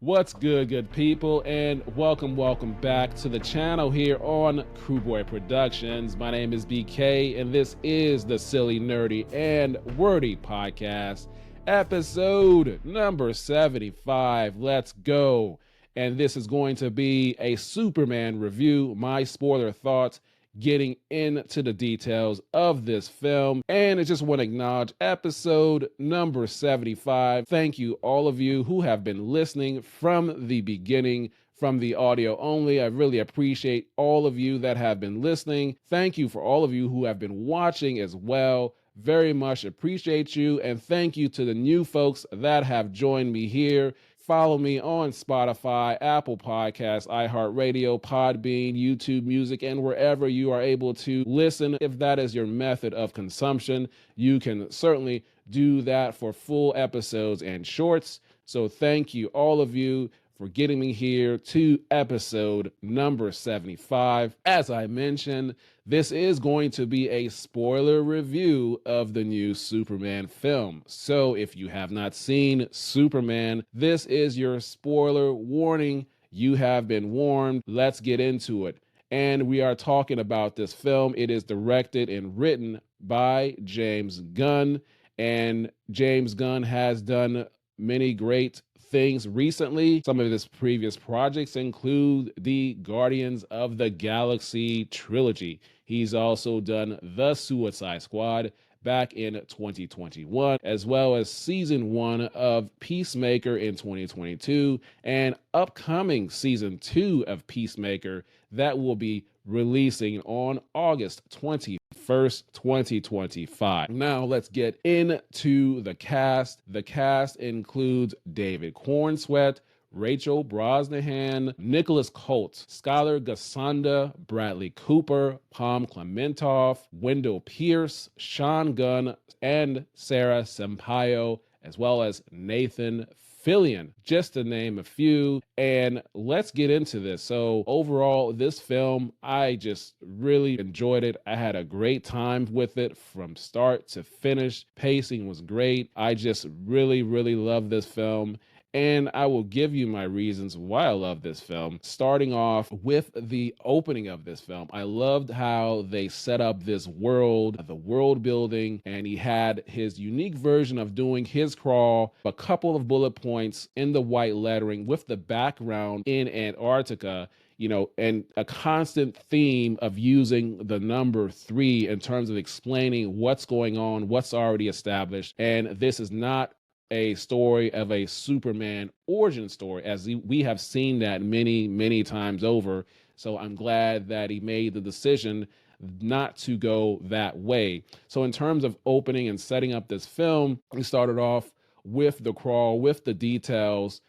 What's good people, and welcome back to the channel here on KRUBOY Productions. My name is BK, and this is the Silly, Nerdy, and Wordy Podcast, episode number 75. Let's go. And this is going to be a Superman review, my spoiler thoughts, getting into the details of this film. And I just want to acknowledge episode number 75. Thank you, all of you who have been listening from the beginning, from the audio only. I really appreciate all of you that have been listening. Thank you for all of you who have been watching as well. Very much appreciate you. And thank you to the new folks that have joined me here. Follow me on Spotify, Apple Podcasts, iHeartRadio, Podbean, YouTube Music, and wherever you are able to listen. If that is your method of consumption, you can certainly do that for full episodes and shorts. So thank you, all of you, for getting me here to episode number 75. As I mentioned, this is going to be a spoiler review of the new Superman film. So if you have not seen Superman, this is your spoiler warning. You have been warned. Let's get into it. And we are talking about this film. It is directed and written by James Gunn. And James Gunn has done many great things recently. Some of his previous projects include the Guardians of the Galaxy trilogy. He's also done The Suicide Squad back in 2021, as well as season 1 of Peacemaker in 2022, and upcoming season 2 of Peacemaker that will be releasing on August 21st, 2025. Now let's get into the cast. The cast includes David Cornsweet, Rachel Brosnahan, Nicholas Colt, Skylar Gassanda, Bradley Cooper, Palm Clementoff, Wendell Pierce, Sean Gunn, and Sarah Sampaio, as well as Nathan Fillion, just to name a few. And let's get into this. So overall, this film, I just really enjoyed it. I had a great time with it from start to finish. Pacing was great. I just really love this film. And I will give you my reasons why I love this film. Starting off with the opening of this film, I loved how they set up this world, the world building, and he had his unique version of doing his crawl, a couple of bullet points in the white lettering with the background in Antarctica, and a constant theme of using the number 3 in terms of explaining what's going on, what's already established. And this is not a story of a Superman origin story, as we have seen that many times over. So I'm glad that he made the decision not to go that way. So in terms of opening and setting up this film, we started off with the crawl, with the details,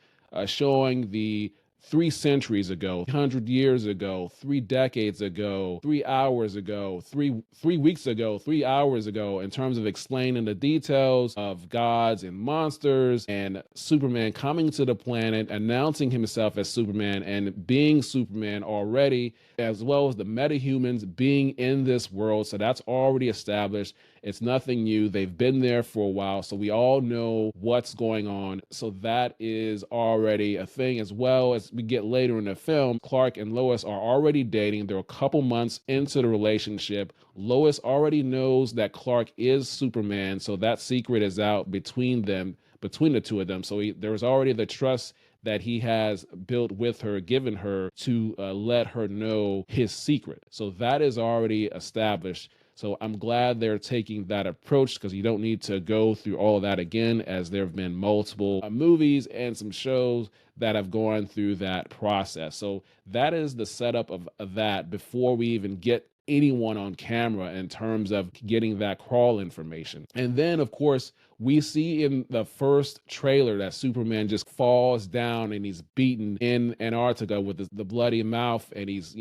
showing the 3 centuries ago, 100 years ago, 3 decades ago, 3 hours ago, 3 weeks ago, 3 hours ago, in terms of explaining the details of gods and monsters and Superman coming to the planet, announcing himself as Superman and being Superman already, as well as the metahumans being in this world. So that's already established. It's nothing new. They've been there for a while, so we all know what's going on. So that is already a thing. As well as we get later in the film, Clark and Lois are already dating. They're a couple months into the relationship. Lois already knows that Clark is Superman, so that secret is out between the two of them. So there's already the trust that he has built with her, given her to let her know his secret. So that is already established. So I'm glad they're taking that approach, because you don't need to go through all of that again, as there have been multiple movies and some shows that have gone through that process. So that is the setup of that before we even get anyone on camera in terms of getting that crawl information. And then, of course, we see in the first trailer that Superman just falls down and he's beaten in Antarctica with the bloody mouth, and he's,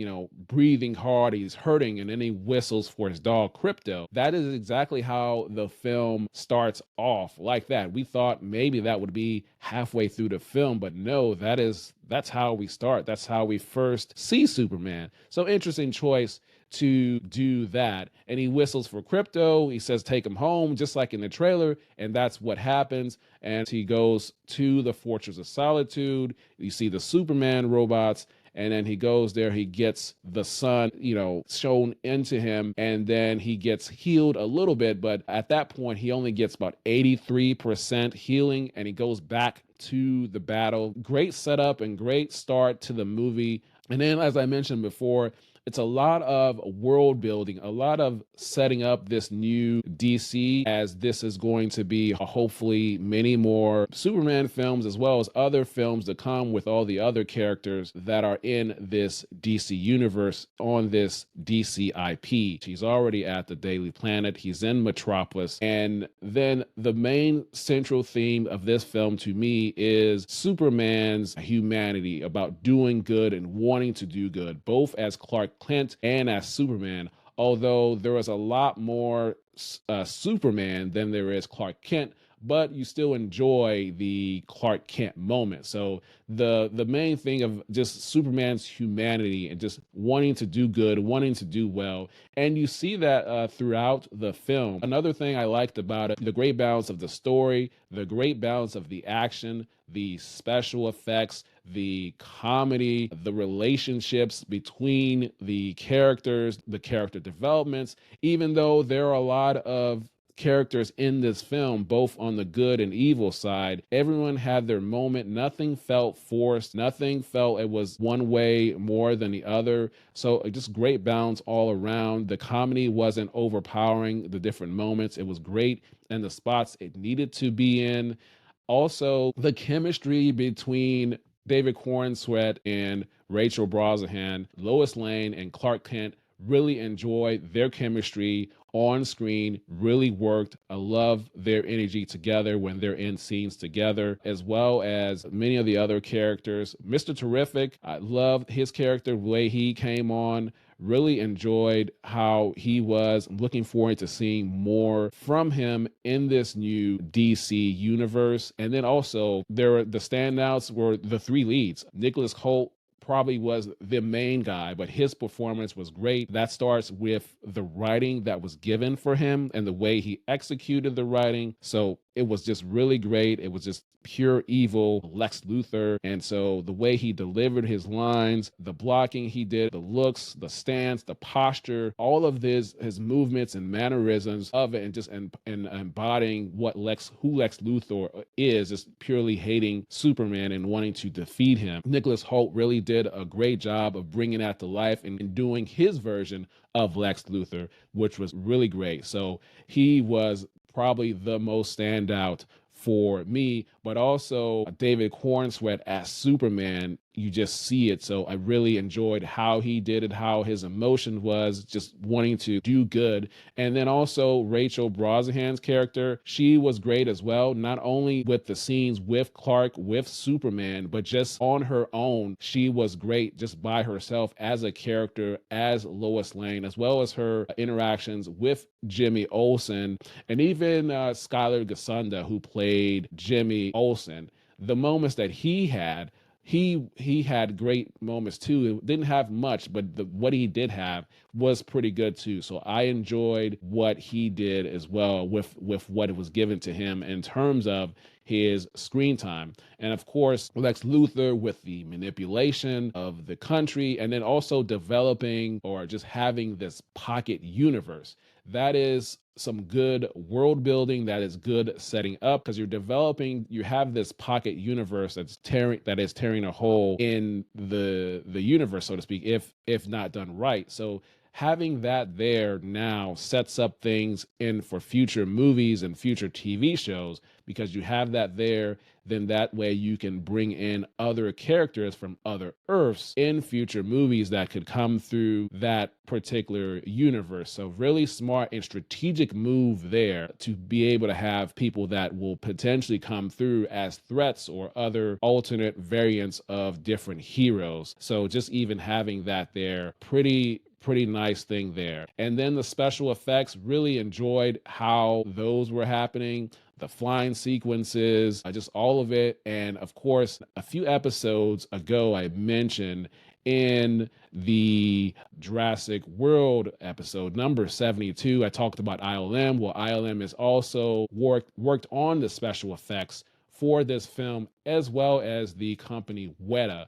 breathing hard, he's hurting, and then he whistles for his dog Crypto. That is exactly how the film starts off, like that. We thought maybe that would be halfway through the film, but no, that's how we start. That's how we first see Superman. So interesting choice to do that. And he whistles for Crypto. He says, take him home, just like in the trailer. And that's what happens. And he goes to the Fortress of Solitude. You see the Superman robots. And then he goes there, he gets the sun, shown into him, and then he gets healed a little bit. But at that point, he only gets about 83% healing, and he goes back to the battle. Great setup and great start to the movie. And then, as I mentioned before, it's a lot of world building, a lot of setting up this new DC, as this is going to be hopefully many more Superman films, as well as other films to come with all the other characters that are in this DC universe on this DC IP. He's already at the Daily Planet. He's in Metropolis. And then the main central theme of this film to me is Superman's humanity, about doing good and wanting to do good, both as Clark Kent and as Superman, although there is a lot more Superman than there is Clark Kent, but you still enjoy the Clark Kent moment. So the main thing of just Superman's humanity and just wanting to do good, wanting to do well. And you see that throughout the film. Another thing I liked about it, the great balance of the story, the great balance of the action, the special effects, the comedy, the relationships between the characters, the character developments. Even though there are a lot of characters in this film, both on the good and evil side, everyone had their moment. Nothing felt forced. Nothing felt it was one way more than the other. So just great balance all around. The comedy wasn't overpowering the different moments. It was great in the spots it needed to be in. Also, the chemistry between David Corenswet and Rachel Brosnahan, Lois Lane and Clark Kent, really enjoyed their chemistry on screen, really worked. I love their energy together when they're in scenes together, as well as many of the other characters. Mr. Terrific, I loved his character, the way he came on. Really enjoyed how he was. I'm looking forward to seeing more from him in this new DC universe. And then also, the standouts were the three leads. Nicholas Hoult probably was the main guy, but his performance was great. That starts with the writing that was given for him and the way he executed the writing. So it was just really great. It was just pure evil Lex Luthor. And so the way he delivered his lines, the blocking he did, the looks, the stance, the posture, all of his movements and mannerisms of it, and just embodying who Lex Luthor is, just purely hating Superman and wanting to defeat him. Nicholas Hoult really did a great job of bringing that to life and doing his version of Lex Luthor, which was really great. So he was probably the most standout for me, but also David Corenswet as Superman, you just see it. So I really enjoyed how he did it, how his emotion was, just wanting to do good. And then also Rachel Brosnahan's character, she was great as well, not only with the scenes with Clark, with Superman, but just on her own, she was great just by herself as a character, as Lois Lane, as well as her interactions with Jimmy Olsen, and even Skylar Gasunda, who played Jimmy Olsen. The moments that he had great moments too. It didn't have much, but what he did have was pretty good too. So I enjoyed what he did as well with what was given to him in terms of his screen time. And of course, Lex Luthor with the manipulation of the country, and then also developing or just having this pocket universe. That is some good world building, that is good setting up, because you have this pocket universe that is tearing a hole in the universe, so to speak, if not done right. So having that there now sets up things in for future movies and future TV shows, because you have that there. Then that way you can bring in other characters from other Earths in future movies that could come through that particular universe. So really smart and strategic move there to be able to have people that will potentially come through as threats or other alternate variants of different heroes. So just even having that there, pretty nice thing there. And then the special effects, really enjoyed how those were happening. The flying sequences, just all of it. And of course, a few episodes ago, I mentioned In the Jurassic World episode number 72, I talked about ILM. Well, ILM has also worked on the special effects for this film, as well as the company Weta.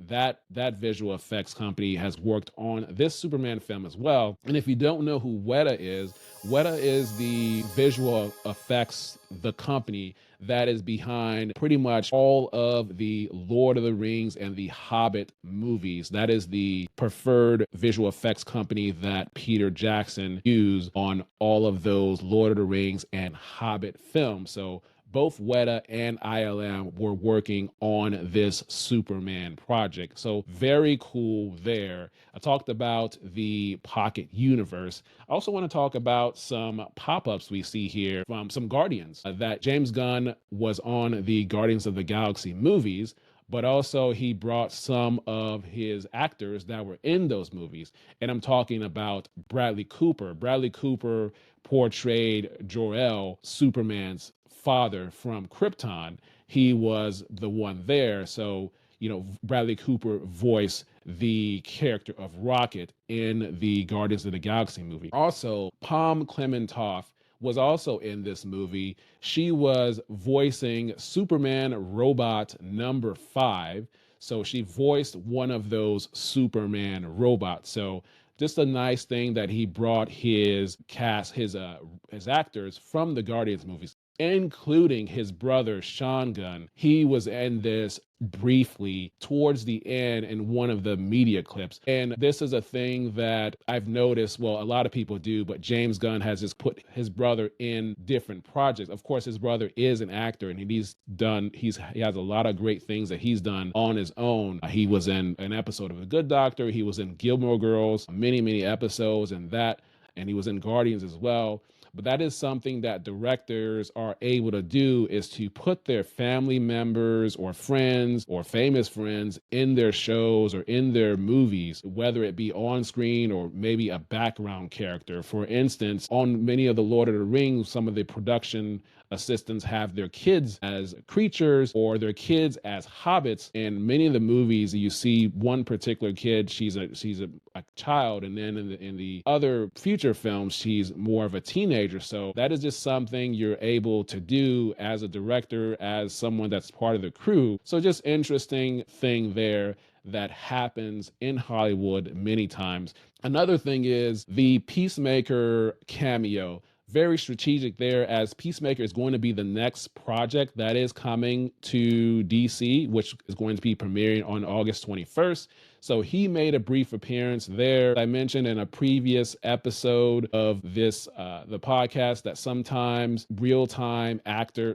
That visual effects company has worked on this Superman film as well. And if you don't know who Weta is the visual effects, the company that is behind pretty much all of the Lord of the Rings and the Hobbit movies. That is the preferred visual effects company that Peter Jackson used on all of those Lord of the Rings and Hobbit films. So both Weta and ILM were working on this Superman project. So very cool there. I talked about the Pocket Universe. I also want to talk about some pop-ups we see here from some Guardians that James Gunn was on the Guardians of the Galaxy movies, but also he brought some of his actors that were in those movies. And I'm talking about Bradley Cooper. Bradley Cooper portrayed Jor-El, Superman's father from Krypton. He was the one there. So, Bradley Cooper voiced the character of Rocket in the Guardians of the Galaxy movie. Also, Pom Klementieff was also in this movie. She was voicing Superman Robot number 5. So she voiced one of those Superman robots. So just a nice thing that he brought his cast, his actors from the Guardians movies, including his brother, Sean Gunn. He was in this briefly towards the end in one of the media clips. And this is a thing that I've noticed, well, a lot of people do, but James Gunn has just put his brother in different projects. Of course, his brother is an actor, and he has a lot of great things that he's done on his own. He was in an episode of The Good Doctor. He was in Gilmore Girls, many episodes, and he was in Guardians as well. But that is something that directors are able to do, is to put their family members or friends or famous friends in their shows or in their movies, whether it be on screen or maybe a background character. For instance, on many of the Lord of the Rings, some of the production assistants have their kids as creatures or their kids as hobbits. In many of the movies, you see one particular kid, she's a child, and then in the other future films, she's more of a teenager. So that is just something you're able to do as a director, as someone that's part of the crew. So just interesting thing there that happens in Hollywood many times. Another thing is the Peacemaker cameo. Very strategic there, as Peacemaker is going to be the next project that is coming to DC, which is going to be premiering on August 21st. So he made a brief appearance there. I mentioned in a previous episode of this, the podcast, that sometimes real-time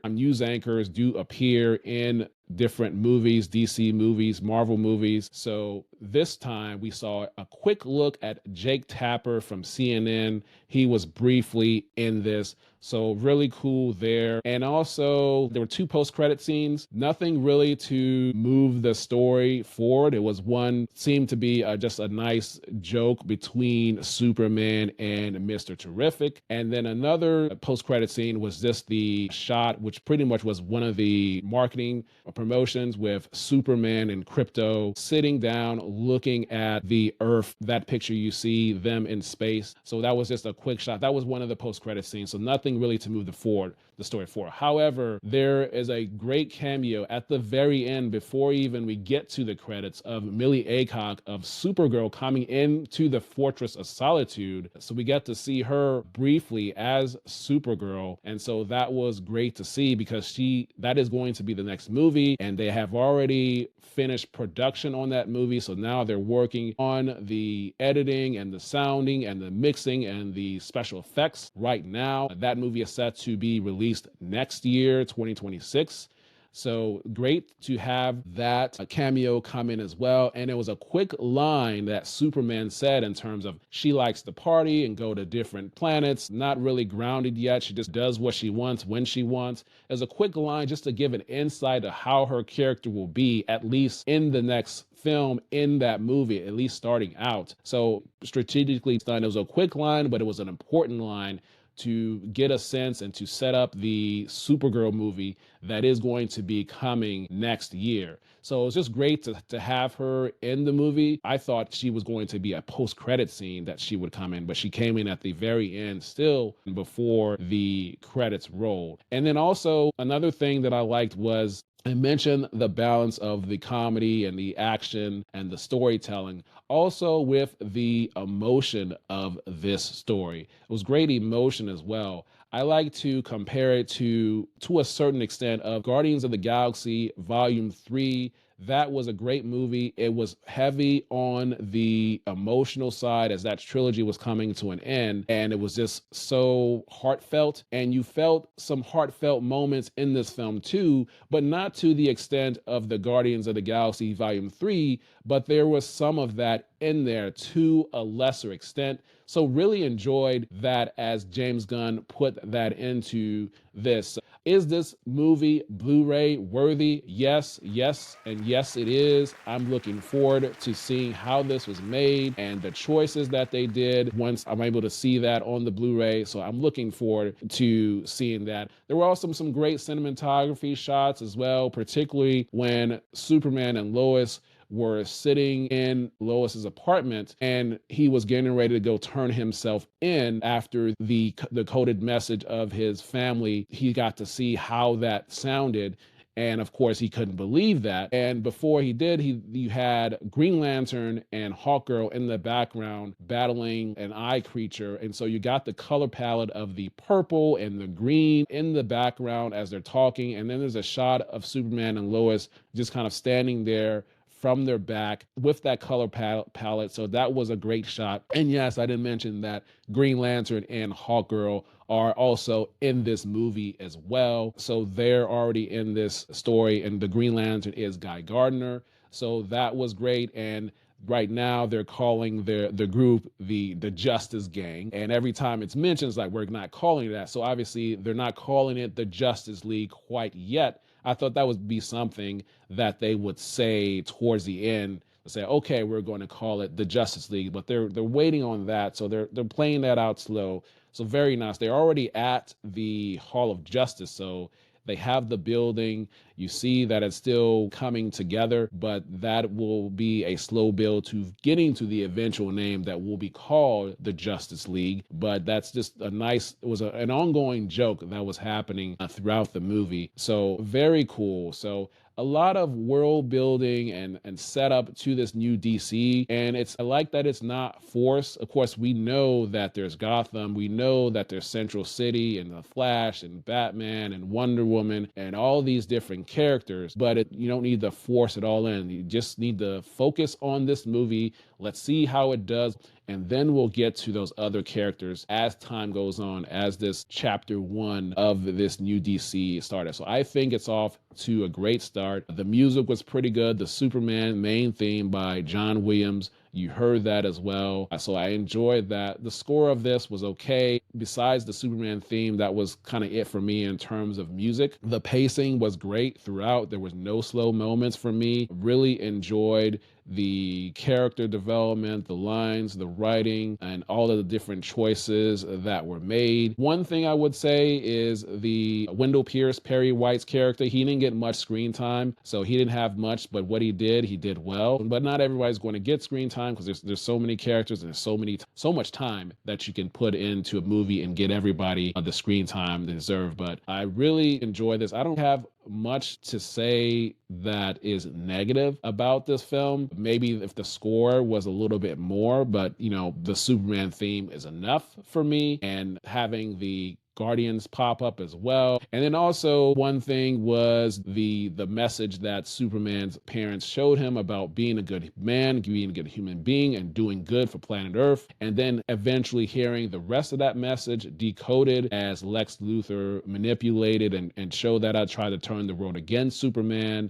news anchors do appear in different movies, DC movies, Marvel movies. So this time we saw a quick look at Jake Tapper from CNN. He was briefly in this. So really cool there. And also there were 2 post-credit scenes, nothing really to move the story forward. It was one seemed to be just a nice joke between Superman and Mr. Terrific. And then another post-credit scene was just the shot, which pretty much was one of the marketing promotions with Superman and Krypto sitting down looking at the Earth. That picture, you see them in space. So that was just a quick shot. That was one of the post-credit scenes. So nothing really to move the story forward. However, there is a great cameo at the very end, before even we get to the credits, of Millie Aycock of Supergirl coming into the Fortress of Solitude. So we get to see her briefly as Supergirl. And so that was great to see, because that is going to be the next movie, and they have already finished production on that movie. So now they're working on the editing and the sounding and the mixing and the special effects right now. That movie is set to be released next year, 2026. So great to have that cameo come in as well. And it was a quick line that Superman said in terms of she likes to party and go to different planets, not really grounded yet. She just does what she wants when she wants. As a quick line just to give an insight of how her character will be, at least in the next film, in that movie, at least starting out. So strategically done. It was a quick line, but it was an important line to get a sense and to set up the Supergirl movie that is going to be coming next year. So it's just great to have her in the movie. I thought she was going to be a post-credit scene that she would come in, but she came in at the very end still before the credits rolled. And then also another thing that I liked was I mentioned the balance of the comedy and the action and the storytelling, also with the emotion of this story. It was great emotion as well. I like to compare it to a certain extent of Guardians of the Galaxy Volume 3. That was a great movie. It was heavy on the emotional side as that trilogy was coming to an end, and it was just so heartfelt. And you felt some heartfelt moments in this film too, but not to the extent of the Guardians of the Galaxy Volume 3, but there was some of that in there to a lesser extent. So really enjoyed that as James Gunn put that into this. Is this movie Blu-ray worthy? Yes, yes, and yes it is. I'm looking forward to seeing how this was made and the choices that they did once I'm able to see that on the Blu-ray. So I'm looking forward to seeing that. There were also some great cinematography shots as well, particularly when Superman and Lois were sitting in Lois's apartment and he was getting ready to go turn himself in after the coded message of his family. He got to see how that sounded. And of course, he couldn't believe that. And before he did, you had Green Lantern and Hawkgirl in the background battling an eye creature. And so you got the color palette of the purple and the green in the background as they're talking. And then there's a shot of Superman and Lois just kind of standing there from their back with that color palette. So that was a great shot. And yes, I didn't mention that Green Lantern and Hawkgirl are also in this movie as well. So they're already in this story, and the Green Lantern is Guy Gardner. So that was great. And right now they're calling the group the Justice Gang. And every time it's mentioned, it's like, we're not calling it that. So obviously they're not calling it the Justice League quite yet. I thought that would be something that they would say towards the end, say, okay, we're going to call it the Justice League, but they're waiting on that. So they're playing that out slow. So very nice. They're already at the Hall of Justice. So they have the building. You see that it's still coming together, but that will be a slow build to getting to the eventual name that will be called the Justice League. But that's just a nice, it was an ongoing joke that was happening throughout the movie. So very cool. So a lot of world building and setup to this new DC. And I like that it's not forced. Of course, we know that there's Gotham. We know that there's Central City and the Flash and Batman and Wonder Woman and all these different characters, but you don't need to force it all in. You just need to focus on this movie. Let's see how it does. And then we'll get to those other characters as time goes on, as this chapter 1 of this new DC started. So I think it's off to a great start. The music was pretty good. The Superman main theme by John Williams, you heard that as well. So I enjoyed that. The score of this was okay. Besides the Superman theme, that was kind of it for me in terms of music. The pacing was great throughout. There was no slow moments for me. Really enjoyed the character development, the lines, the writing, and all of the different choices that were made. One thing I would say is the Wendell Pierce, Perry White's character, he didn't get much screen time, so he didn't have much, but what he did well. But not everybody's going to get screen time because there's so many characters and there's so much time that you can put into a movie and get everybody the screen time they deserve. But I really enjoy this. I don't have much to say that is negative about this film. Maybe if the score was a little bit more, but the Superman theme is enough for me, and having the Guardians pop up as well. And then also one thing was the message that Superman's parents showed him about being a good man, being a good human being, and doing good for planet Earth. And then eventually hearing the rest of that message decoded as Lex Luthor manipulated and showed that I tried to turn the world against Superman.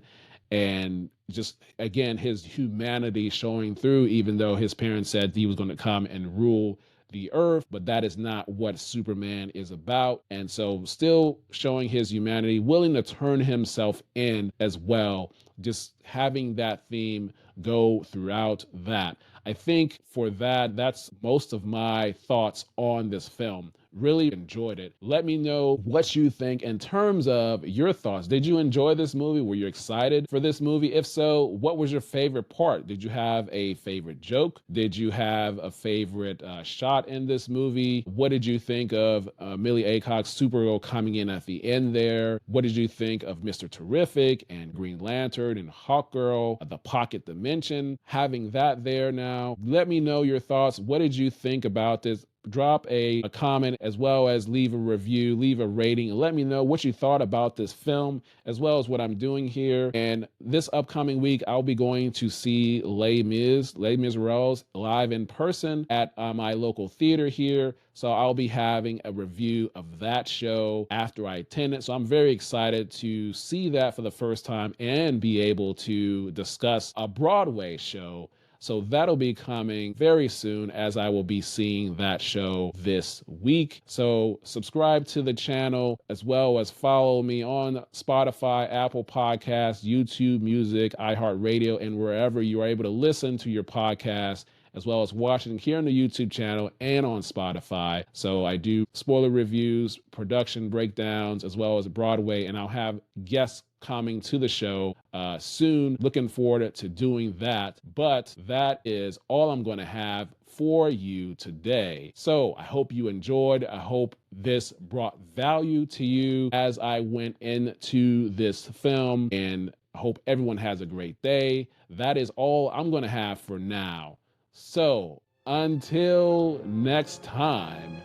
And just, again, his humanity showing through, even though his parents said he was going to come and rule the earth, but that is not what Superman is about. And so still showing his humanity, willing to turn himself in as well, just having that theme go throughout that. I think for that's most of my thoughts on this film. Really enjoyed it. Let me know what you think in terms of your thoughts. Did you enjoy this movie? Were you excited for this movie? If so, what was your favorite part? Did you have a favorite joke? Did you have a favorite shot in this movie? What did you think of Millie Aycock's Supergirl coming in at the end there? What did you think of Mr. Terrific and Green Lantern and Hawkgirl, the pocket dimension, having that there now? Let me know your thoughts. What did you think about this? Drop a comment as well as leave a review, leave a rating, and let me know what you thought about this film as well as what I'm doing here. And this upcoming week, I'll be going to see Les Miserables live in person at my local theater here. So I'll be having a review of that show after I attend it. So I'm very excited to see that for the first time and be able to discuss a Broadway show. So that'll be coming very soon, as I will be seeing that show this week. So subscribe to the channel as well as follow me on Spotify, Apple Podcasts, YouTube Music, iHeartRadio, and wherever you are able to listen to your podcast, as well as watching here on the YouTube channel and on Spotify. So I do spoiler reviews, production breakdowns, as well as Broadway, and I'll have guests coming to the show soon. Looking forward to doing that. But that is all I'm going to have for you today. So I hope you enjoyed. I hope this brought value to you as I went into this film, and I hope everyone has a great day. That is all I'm going to have for now. So until next time,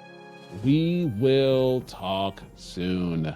we will talk soon.